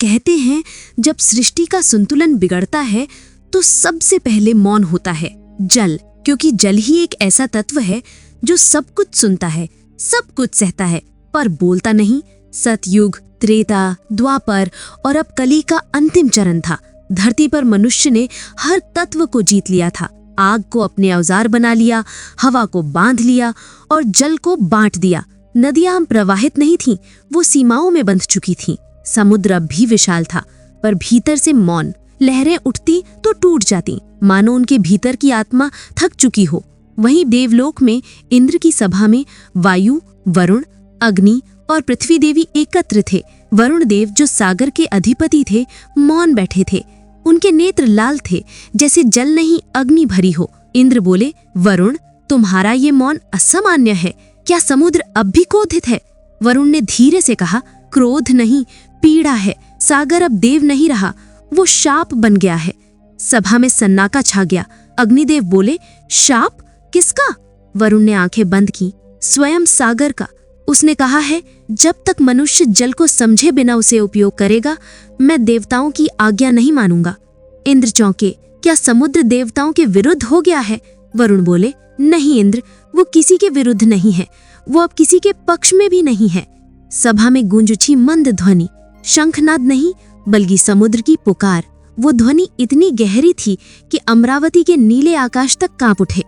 कहते हैं जब सृष्टि का संतुलन बिगड़ता है तो सबसे पहले मौन होता है जल, क्योंकि जल ही एक ऐसा तत्व है जो सब कुछ सुनता है, सब कुछ सहता है, पर बोलता नहीं। सतयुग, त्रेता, द्वापर और अब कली का अंतिम चरण था। धरती पर मनुष्य ने हर तत्व को जीत लिया था। आग को अपने औजार बना लिया, हवा को बांध लिया और जल को बांट दिया। नदियां प्रवाहित नहीं थीं, वो सीमाओं में बंध चुकी थीं। समुद्र अब भी विशाल था, पर भीतर से मौन। लहरें उठती तो टूट जाती, मानो उनके भीतर की आत्मा थक चुकी हो। वहीं देवलोक में इंद्र की सभा में वायु, वरुण, अग्नि और पृथ्वी देवी एकत्र थे। वरुण देव, जो सागर के अधिपति थे, मौन बैठे थे। उनके नेत्र लाल थे, जैसे जल नहीं अग्नि भरी हो। इंद्र बोले, वरुण, तुम्हारा ये मौन असामान्य है। क्या समुद्र अब भी क्रोधित है? वरुण ने धीरे से कहा, क्रोध नहीं, पीड़ा है। सागर अब देव नहीं रहा, वो शाप बन गया है। सभा में सन्नाटा छा गया। अग्निदेव बोले, शाप? किसका? वरुण ने आंखें बंद की। स्वयं सागर का। उसने कहा है, जब तक मनुष्य जल को समझे बिना उसे उपयोग करेगा, मैं देवताओं की आज्ञा नहीं मानूंगा। इंद्र चौंके, क्या समुद्र देवताओं के विरुद्ध हो गया है? वरुण बोले, नहीं इंद्र, वो किसी के विरुद्ध नहीं है, वो अब किसी के पक्ष में भी नहीं है। सभा में गूंज उठी मंद ध्वनि, शंखनाद नहीं बल्कि समुद्र की पुकार। वो ध्वनि इतनी गहरी थी कि अमरावती के नीले आकाश तक कांप उठे।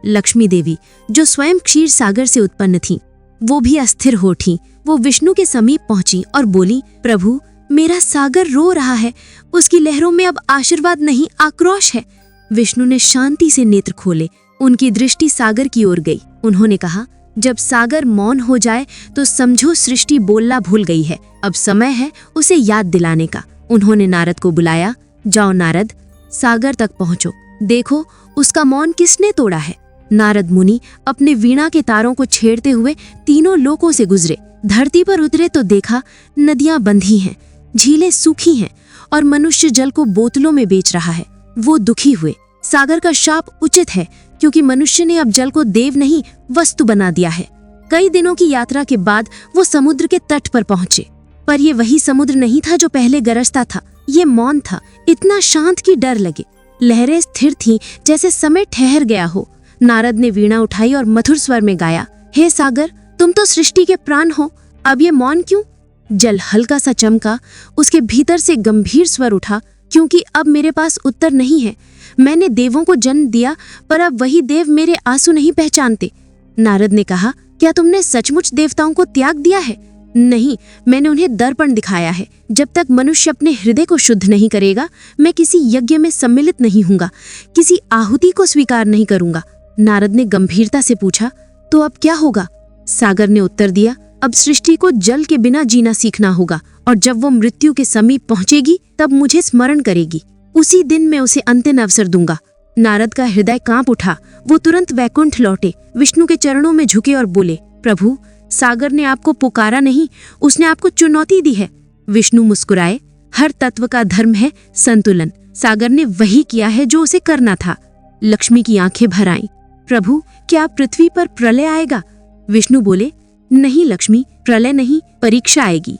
लक्ष्मी देवी, जो स्वयं क्षीर सागर से उत्पन्न थी, वो भी अस्थिर हो उठी। वो विष्णु के समीप पहुंची और बोली, प्रभु, मेरा सागर रो रहा है। उसकी लहरों में अब आशीर्वाद नहीं, आक्रोश है। विष्णु ने शांति से नेत्र खोले। उनकी दृष्टि सागर की ओर गई। उन्होंने कहा, जब सागर मौन हो जाए तो समझो सृष्टि बोलना भूल गई है। अब समय है उसे याद दिलाने का। उन्होंने नारद को बुलाया। जाओ नारद, सागर तक पहुंचो, देखो उसका मौन किसने तोड़ा है। नारद मुनि अपने वीणा के तारों को छेड़ते हुए तीनों लोकों से गुजरे। धरती पर उतरे तो देखा नदियां बंधी हैं, झीलें सूखी हैं और मनुष्य जल को बोतलों में बेच रहा है। वो दुखी हुए। सागर का शाप उचित है, क्योंकि मनुष्य ने अब जल को देव नहीं वस्तु बना दिया है। कई दिनों की यात्रा के बाद वो समुद्र के तट पर पहुंचे, पर ये वही समुद्र नहीं था जो पहले गरजता था। ये मौन था, इतना शांत कि डर लगे। लहरें स्थिर थीं, जैसे समय ठहर गया हो। नारद ने वीणा उठाई और मधुर स्वर में गाया, हे सागर, तुम तो सृष्टि के प्राण हो, अब ये मौन क्यों? जल हल्का सा चमका। उसके भीतर से गंभीर स्वर उठा, क्योंकि अब मेरे पास उत्तर नहीं है। मैंने देवों को जन्म दिया, पर अब वही देव मेरे आंसू नहीं पहचानते। नारद ने कहा, क्या तुमने सचमुच देवताओं को त्याग दिया है? नहीं, मैंने उन्हें दर्पण दिखाया है। जब तक मनुष्य अपने हृदय को शुद्ध नहीं करेगा, मैं किसी यज्ञ में सम्मिलित नहीं हूंगा, किसी आहुति को स्वीकार नहीं करूंगा। नारद ने गंभीरता से पूछा, तो अब क्या होगा? सागर ने उत्तर दिया, अब सृष्टि को जल के बिना जीना सीखना होगा, और जब वो मृत्यु के समीप पहुंचेगी तब मुझे स्मरण करेगी। उसी दिन मैं उसे अंतिम अवसर दूंगा। नारद का हृदय कांप उठा। वो तुरंत वैकुंठ लौटे, विष्णु के चरणों में झुके और बोले, प्रभु, सागर ने आपको पुकारा नहीं, उसने आपको चुनौती दी है। विष्णु मुस्कुराए, हर तत्व का धर्म है संतुलन। सागर ने वही किया है जो उसे करना था। लक्ष्मी की आंखें भर आईं। प्रभु, क्या पृथ्वी पर प्रलय आएगा? विष्णु बोले, नहीं लक्ष्मी, प्रलय नहीं, परीक्षा आएगी,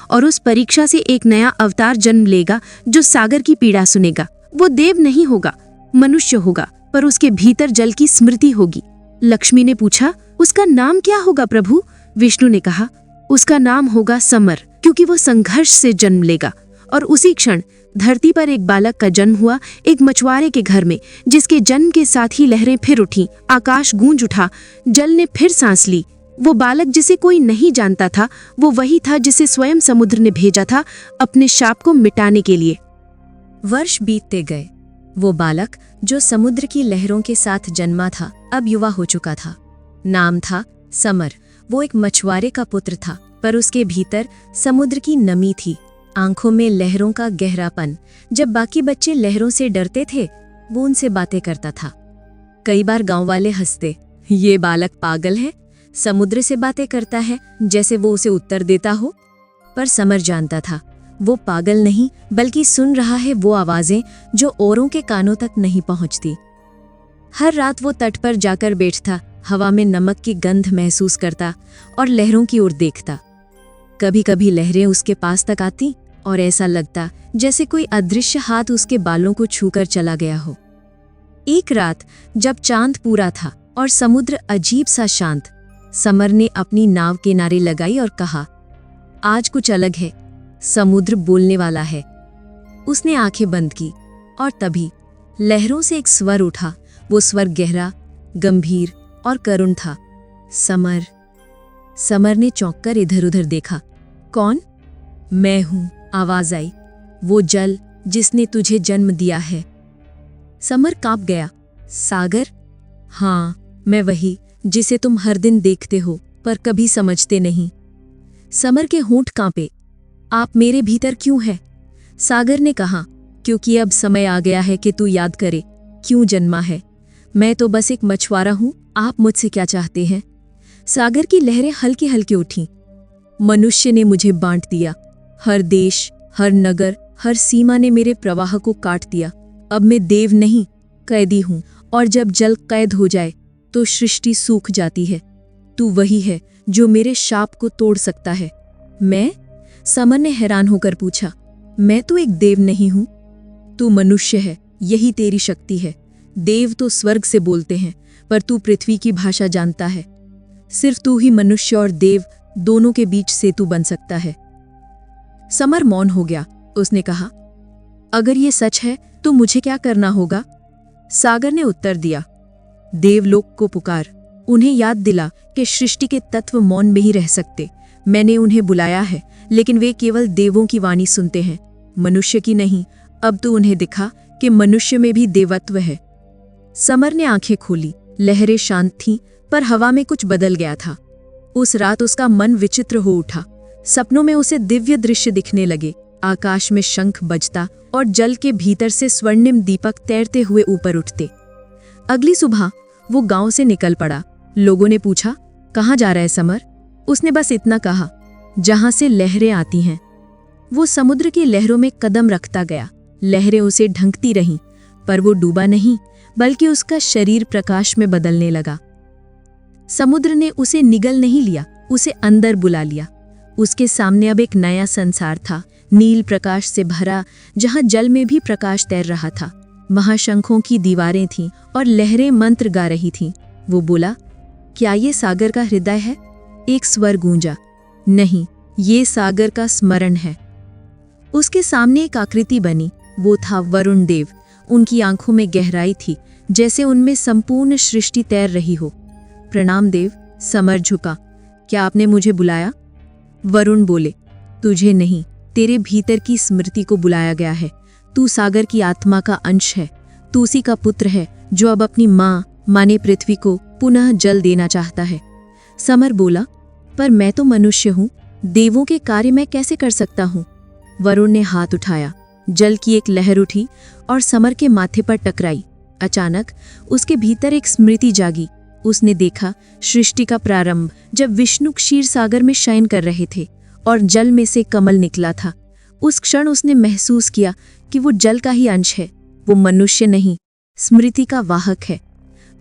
और उस परीक्षा से एक नया अवतार जन्म लेगा जो सागर की पीड़ा सुनेगा। वो देव नहीं होगा, मनुष्य होगा, पर उसके भीतर जल की स्मृति होगी। लक्ष्मी ने पूछा, उसका नाम क्या होगा प्रभु? विष्णु ने कहा, उसका नाम होगा समर, क्योंकि वो संघर्ष से जन्म लेगा। और उसी क्षण धरती पर एक बालक का जन्म हुआ, एक मछुआरे के घर में, जिसके जन्म के साथ ही लहरें फिर उठीं, आकाश गूंज उठा, जल ने फिर सांस ली। वो बालक जिसे कोई नहीं जानता था, वो वही था जिसे स्वयं समुद्र ने भेजा था अपने शाप को मिटाने के लिए। वर्ष बीतते गए। वो बालक जो समुद्र की लहरों के साथ जन्मा था, अब युवा हो चुका था। नाम था समर। वो एक मछुआरे का पुत्र था, पर उसके भीतर समुद्र की नमी थी, आंखों में लहरों का गहरापन। जब बाकी बच्चे लहरों से डरते थे, वो उनसे बातें करता था। कई बार गांव वाले हंसते, ये बालक पागल है, समुद्र से बातें करता है जैसे वो उसे उत्तर देता हो। पर समर जानता था, वो पागल नहीं, बल्कि सुन रहा है वो आवाजें जो औरों के कानों तक नहीं पहुंचती। हर रात वो तट पर जाकर बैठता, हवा में नमक की गंध महसूस करता और लहरों की ओर देखता। कभी कभी लहरें उसके पास तक आती और ऐसा लगता जैसे कोई अदृश्य हाथ उसके बालों को छूकर चला गया हो। एक रात जब चांद पूरा था और समुद्र अजीब सा शांत, समर ने अपनी नाव किनारे लगाई और कहा, आज कुछ अलग है, समुद्र बोलने वाला है। उसने आंखें बंद की और तभी लहरों से एक स्वर उठा। वो स्वर गहरा, गंभीर और करुण था। समर। समर ने चौंककर इधर-उधर देखा। कौन? मैं हूं, आवाज आई। वो जल जिसने तुझे जन्म दिया है। समर कांप गया। सागर? हाँ, मैं वही जिसे तुम हर दिन देखते हो पर कभी समझते नहीं। समर के होंठ कांपे। आप मेरे भीतर क्यों है? सागर ने कहा, क्योंकि अब समय आ गया है कि तू याद करे क्यों जन्मा है। मैं तो बस एक मछुआरा हूं, आप मुझसे क्या चाहते हैं? सागर की लहरें हल्की हल्की उठीं। मनुष्य ने मुझे बांट दिया। हर देश, हर नगर, हर सीमा ने मेरे प्रवाह को काट दिया। अब मैं देव नहीं, कैदी हूं, और जब जल कैद हो जाए तो सृष्टि सूख जाती है। तू वही है जो मेरे शाप को तोड़ सकता है। मैं? समर ने हैरान होकर पूछा। मैं तो एक देव नहीं हूं। तू मनुष्य है, यही तेरी शक्ति है। देव तो स्वर्ग से बोलते हैं, पर तू पृथ्वी की भाषा जानता है। सिर्फ तू ही मनुष्य और देव दोनों के बीच सेतु बन सकता है। समर मौन हो गया। उसने कहा, अगर ये सच है तो मुझे क्या करना होगा? सागर ने उत्तर दिया, देवलोक को पुकार। उन्हें याद दिला कि सृष्टि के तत्व मौन में ही रह सकते। मैंने उन्हें बुलाया है, लेकिन वे केवल देवों की वाणी सुनते हैं, मनुष्य की नहीं। अब तू उन्हें दिखा कि मनुष्य में भी देवत्व है। समर ने आंखें खोली। लहरें शांत थीं, पर हवा में कुछ बदल गया था। उस रात उसका मन विचित्र हो उठा। सपनों में उसे दिव्य दृश्य दिखने लगे। आकाश में शंख बजता और जल के भीतर से स्वर्णिम दीपक तैरते हुए ऊपर उठते। अगली सुबह वो गांव से निकल पड़ा। लोगों ने पूछा, कहाँ जा रहा है समर? उसने बस इतना कहा, जहां से लहरें आती हैं। वो समुद्र की लहरों में कदम रखता गया। लहरें उसे ढंकती रहीं, पर वो डूबा नहीं, बल्कि उसका शरीर प्रकाश में बदलने लगा। समुद्र ने उसे निगल नहीं लिया, उसे अंदर बुला लिया। उसके सामने अब एक नया संसार था, नील प्रकाश से भरा, जहां जल में भी प्रकाश तैर रहा था। महाशंखों की दीवारें थीं और लहरें मंत्र गा रही थीं। वो बोला, क्या ये सागर का हृदय है? एक स्वर गूंजा, नहीं, ये सागर का स्मरण है। उसके सामने एक आकृति बनी। वो था वरुण देव। उनकी आंखों में गहराई थी, जैसे उनमें संपूर्ण सृष्टि तैर रही हो। प्रणाम देव। समर झुका। क्या आपने मुझे बुलाया? वरुण बोले, तुझे नहीं, तेरे भीतर की स्मृति को बुलाया गया है। तू सागर की आत्मा का अंश है। तू उसी का पुत्र है जो अब अपनी माने पृथ्वी को पुनः जल देना चाहता है। समर बोला, पर मैं तो मनुष्य हूं, देवों के कार्य मैं कैसे कर सकता हूं? वरुण ने हाथ उठाया। जल की एक लहर उठी और समर के माथे पर टकराई। अचानक उसके भीतर एक स्मृति जागी। उसने देखा सृष्टि का प्रारंभ, जब विष्णु क्षीर सागर में शयन कर रहे थे और जल में से कमल निकला था। उस क्षण उसने महसूस किया कि वो जल का ही अंश है, वो मनुष्य नहीं, स्मृति का वाहक है।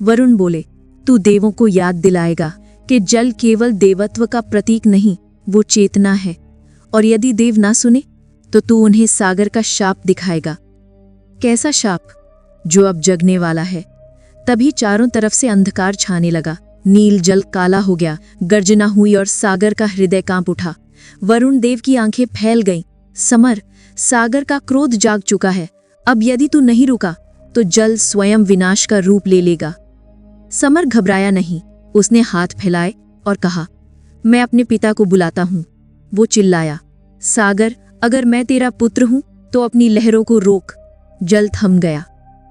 वरुण बोले, तू देवों को याद दिलाएगा कि जल केवल देवत्व का प्रतीक नहीं, वो चेतना है। और यदि देव ना सुने तो तू उन्हें सागर का शाप दिखाएगा। कैसा शाप? जो अब जगने वाला है। तभी चारों तरफ से अंधकार छाने लगा। नील जल काला हो गया, गर्जना हुई और सागर का हृदय कांप उठा। वरुण देव की आंखें फैल गईं। समर, सागर का क्रोध जाग चुका है। अब यदि तू नहीं रुका तो जल स्वयं विनाश का रूप ले लेगा। समर घबराया नहीं। उसने हाथ फैलाए और कहा, मैं अपने पिता को बुलाता हूं। वो चिल्लाया, सागर, अगर मैं तेरा पुत्र हूं तो अपनी लहरों को रोक। जल थम गया।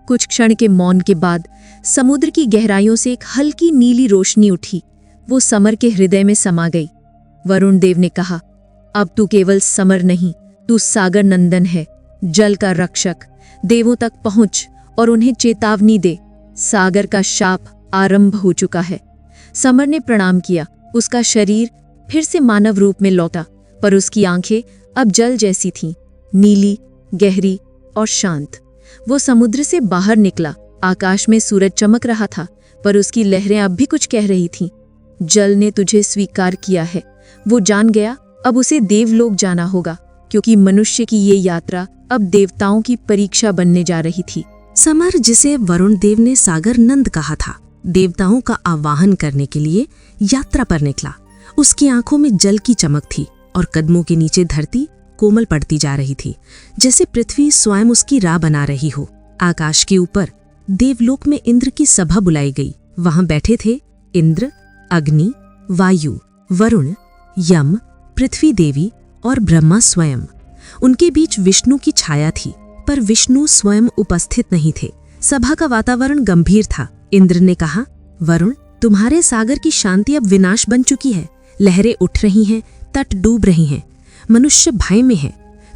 कुछ क्षण के मौन के बाद समुद्र की गहराइयों से एक हल्की नीली रोशनी उठी। वो समर के हृदय में समा गई। वरुण देव ने कहा, अब तू केवल समर नहीं, तू सागर नंदन है, जल का रक्षक। देवों तक पहुंच और उन्हें चेतावनी दे, सागर का शाप आरंभ हो चुका है। समर ने प्रणाम किया। उसका शरीर फिर से मानव रूप में लौटा, पर उसकी आंखें अब जल जैसी थीं, नीली, गहरी और शांत। वो समुद्र से बाहर निकला। आकाश में सूरज चमक रहा था, पर उसकी लहरें अब भी कुछ कह रही थीं। जल ने तुझे स्वीकार किया है। वो जान गया अब उसे देवलोक जाना होगा, क्योंकि मनुष्य की ये यात्रा अब देवताओं की परीक्षा बनने जा रही थी। समर, जिसे वरुण देव ने सागर नंद कहा था, देवताओं का आवाहन करने के लिए यात्रा पर निकला। उसकी आंखों में जल की चमक थी और कदमों के नीचे धरती कोमल पड़ती जा रही थी, जैसे पृथ्वी स्वयं उसकी राह बना रही हो। आकाश के ऊपर देवलोक में इंद्र की सभा बुलाई गई। वहां बैठे थे इंद्र, अग्नि, वायु, वरुण, यम, पृथ्वी देवी और ब्रह्मा स्वयं। उनके बीच विष्णु की छाया थी, पर विष्णु स्वयं उपस्थित नहीं थे। सभा का वातावरण गंभीर था। इंद्र ने कहा, वरुण, तुम्हारे सागर की शांति अब विनाश बन चुकी है। लहरें उठ रही हैं, तट डूब रही हैं, मनुष्य भय में है।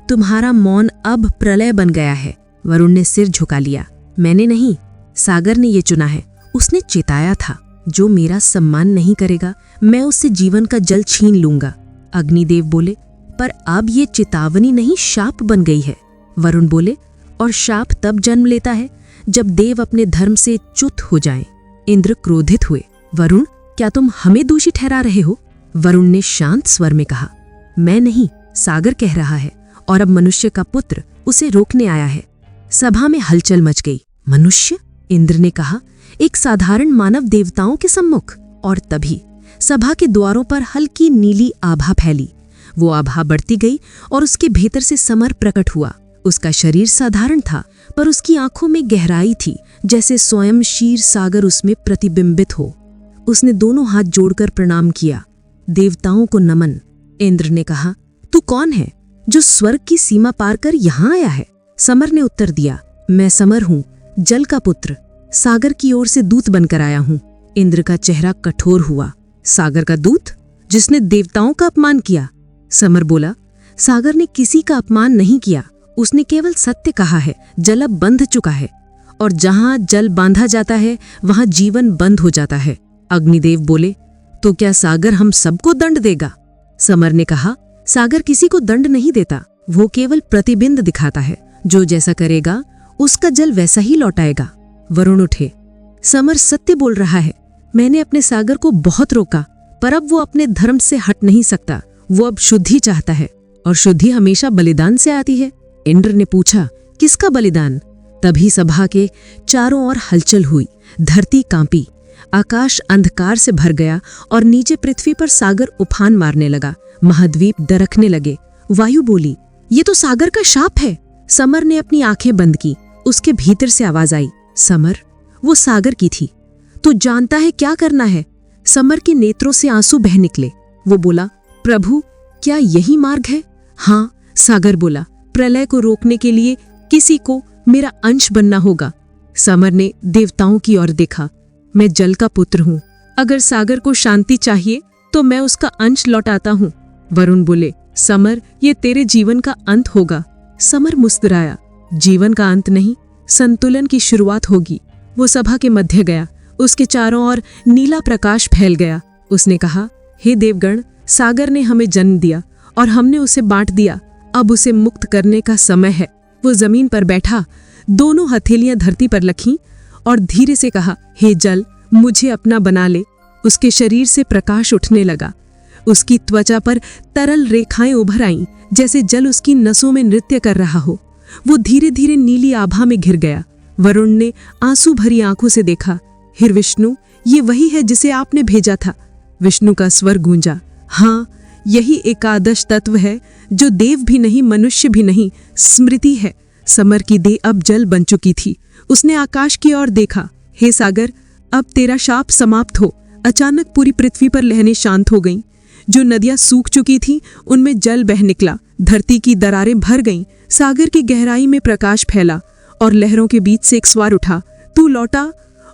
तुम्हारा मौन अब प्रलय बन गया है। वरुण ने सिर झुका लिया। मैंने नहीं, सागर ने ये चुना है। उसने चिताया था, जो मेरा सम्मान नहीं करेगा मैं उससे जीवन का जल छीन लूंगा। अग्निदेव बोले, पर अब ये चेतावनी नहीं, शाप बन गई है। वरुण बोले, और शाप तब जन्म लेता है जब देव अपने धर्म से च्युत हो जाएं। इंद्र क्रोधित हुए। वरुण, क्या तुम हमें दोषी ठहरा रहे हो? वरुण ने शांत स्वर में कहा, मैं नहीं, सागर कह रहा है, और अब मनुष्य का पुत्र उसे रोकने आया है। सभा में हलचल मच गई। मनुष्य? इंद्र ने कहा, एक साधारण मानव देवताओं के सम्मुख। और तभी सभा के द्वारों पर हल्की नीली आभा फैली। वो आभा बढ़ती गई और उसके भीतर से समर प्रकट हुआ। उसका शरीर साधारण था, पर उसकी आंखों में गहराई थी, जैसे स्वयं क्षीर सागर उसमें प्रतिबिंबित हो। उसने दोनों हाथ जोड़कर प्रणाम किया। देवताओं को नमन। इंद्र ने कहा, तू कौन है जो स्वर्ग की सीमा पार कर यहाँ आया है? समर ने उत्तर दिया, मैं समर हूँ, जल का पुत्र, सागर की ओर से दूत बनकर आया हूँ। इंद्र का चेहरा कठोर हुआ। सागर का दूत, जिसने देवताओं का अपमान किया? समर बोला, सागर ने किसी का अपमान नहीं किया, उसने केवल सत्य कहा है। जल अब बंध चुका है, और जहां जल बांधा जाता है वहां जीवन बंद हो जाता है। अग्निदेव बोले, तो क्या सागर हम सबको दंड देगा? समर ने कहा, सागर किसी को दंड नहीं देता, वो केवल प्रतिबिंब दिखाता है। जो जैसा करेगा उसका जल वैसा ही लौटाएगा। वरुण उठे। समर सत्य बोल रहा है। मैंने अपने सागर को बहुत रोका, पर अब वो अपने धर्म से हट नहीं सकता। वो अब शुद्धि चाहता है, और शुद्धि हमेशा बलिदान से आती है। इंद्र ने पूछा, किसका बलिदान? तभी सभा के चारों ओर हलचल हुई। धरती कांपी, आकाश अंधकार से भर गया और नीचे पृथ्वी पर सागर उफान मारने लगा। महाद्वीप दरकने लगे। वायु बोली, ये तो सागर का शाप है। समर ने अपनी आंखें बंद की। उसके भीतर से आवाज आई, समर, वो सागर की थी, तू जानता है क्या करना है? समर के नेत्रों से आंसू बह निकले। वो बोला, प्रभु, क्या यही मार्ग है? हाँ, सागर बोला, प्रलय को रोकने के लिए किसी को मेरा अंश बनना होगा। समर ने देवताओं की ओर देखा। मैं जल का पुत्र हूँ, अगर सागर को शांति चाहिए तो मैं उसका अंश लौटाता हूँ। वरुण बोले, समर, ये तेरे जीवन का अंत होगा। समर मुस्कुराया, जीवन का अंत नहीं, संतुलन की शुरुआत होगी। वो सभा के मध्य गया। उसके चारों ओर नीला प्रकाश फैल गया। उसने कहा, हे देवगण, सागर ने हमें जन्म दिया और हमने उसे बांट दिया। अब उसे मुक्त करने का समय है। वो जमीन पर बैठा, दोनों हथेलियां धरती पर रखीं और धीरे से कहा, हे जल, मुझे अपना बना ले। उसके शरीर से प्रकाश उठने लगा। उसकी त्वचा पर तरल रेखाएं उभर आईं, जैसे जल उसकी नसों में नृत्य कर रहा हो। वो धीरे धीरे नीली आभा में घिर गया। वरुण ने आंसू भरी आंखों से देखा, हे विष्णु, ये वही है जिसे आपने भेजा था। विष्णु का स्वर गूंजा, हाँ, यही एकादश तत्व है जो देव भी नहीं, मनुष्य भी नहीं, स्मृति है। समर की देह अब जल बन चुकी थी। उसने आकाश की ओर देखा। हे सागर, अब तेरा शाप समाप्त हो। अचानक पूरी पृथ्वी पर लहरें शांत हो गईं। जो नदियां सूख चुकी थीं, उनमें जल बह निकला। धरती की दरारें भर गईं। सागर की गहराई में प्रकाश फैला और लहरों के बीच से एक स्वर उठा, तू लौटा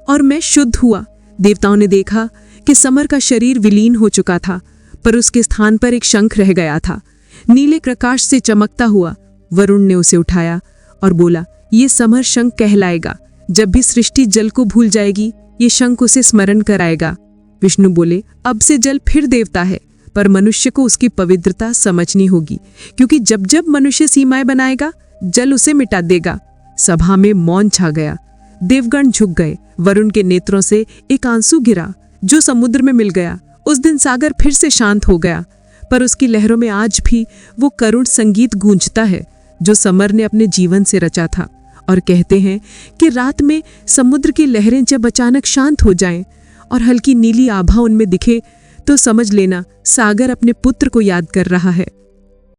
और मैं शुद्ध हुआ। देवताओं ने देखा कि समर का शरीर विलीन हो चुका था, पर उसके स्थान पर एक शंख रह गया था, नीले प्रकाश से चमकता हुआ। वरुण ने उसे उठाया और बोला, ये समर शंख कहलाएगा। जब भी सृष्टि जल को भूल जाएगी, ये शंख उसे स्मरण कराएगा। विष्णु बोले, अब से जल फिर देवता है, पर मनुष्य को उसकी पवित्रता समझनी होगी, क्योंकि जब जब मनुष्य सीमाएं बनाएगा, जल उसे मिटा देगा। सभा में मौन छा गया। देवगण झुक गए। वरुण के नेत्रों से एक आंसू गिरा, जो समुद्र में मिल गया। उस दिन सागर फिर से शांत हो गया। पर उसकी लहरों में आज भी वो करुण संगीत गूंजता है जो समर ने अपने जीवन से रचा था। और कहते हैं कि रात में समुद्र की लहरें जब अचानक शांत हो जाएं और हल्की नीली आभा उनमें दिखे तो समझ लेना सागर अपने पुत्र को याद कर रहा है।